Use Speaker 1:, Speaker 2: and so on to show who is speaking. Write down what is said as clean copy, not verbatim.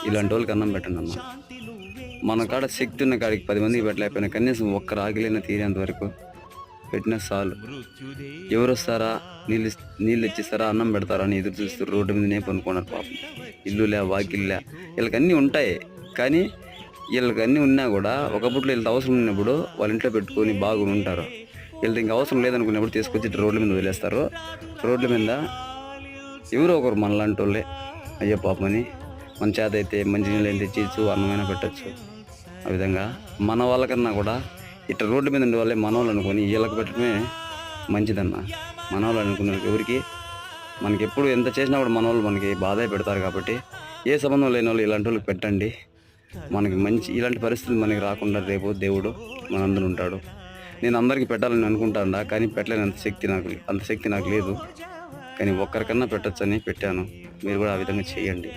Speaker 1: ఇలాంటి వాళ్ళకి అన్నం పెట్టండి అన్న. మన కాడ శక్తి ఉన్న కాడికి 10 మందికి పెట్టలేకపోయినా కనీసం ఒక్క రాగిలైనా తీరేంత వరకు పెట్టినా చాలు. ఎవరు వస్తారా, నీళ్ళు ఇచ్చిస్తారా, అన్నం పెడతారా అని ఎదురు చూస్తారు. రోడ్డు మీదనే పనుకున్నారు పాపం. ఇల్లులే వాకిల్లే వీళ్ళకి అన్నీ ఉంటాయి. కానీ వీళ్ళకి అన్నీ ఉన్నా కూడా ఒకప్పుడు వీళ్ళకి అవసరం ఉన్నప్పుడు వాళ్ళ ఇంట్లో పెట్టుకొని బాగుని ఉంటారు. వీళ్ళకి ఇంకా అవసరం లేదనుకున్నప్పుడు తీసుకొచ్చి రోడ్ల మీద వదిలేస్తారు. రోడ్ల మీద ఎవరో ఒకరు మనలాంటి వాళ్ళే అయ్యో పాపమని మన చేత అయితే మంచినీళ్ళు అయితే తెచ్చిచ్చు, అన్నమైనా పెట్టచ్చు. ఆ విధంగా మన వాళ్ళకన్నా కూడా ఇట్లా రోడ్డు మీద ఉండే వాళ్ళే మన వాళ్ళు అనుకొని వీళ్ళకి పెట్టడమే మంచిదన్న. మన వాళ్ళు అనుకున్న ఎవరికి మనకి ఎప్పుడు ఎంత చేసినా కూడా మన వాళ్ళు మనకి బాధ పెడతారు. కాబట్టి ఏ సంబంధం లేని వాళ్ళు ఇలాంటి వాళ్ళకి పెట్టండి. మనకి మంచి ఇలాంటి పరిస్థితులు మనకి రాకుండా రేపు దేవుడు మనందరూ ఉంటాడు. నేను అందరికీ పెట్టాలని అనుకుంటాను, కానీ పెట్టలేని అంత శక్తి నాకు లేదు. కానీ ఒక్కరికన్నా పెట్టచ్చని పెట్టాను. మీరు కూడా ఆ విధంగా చేయండి.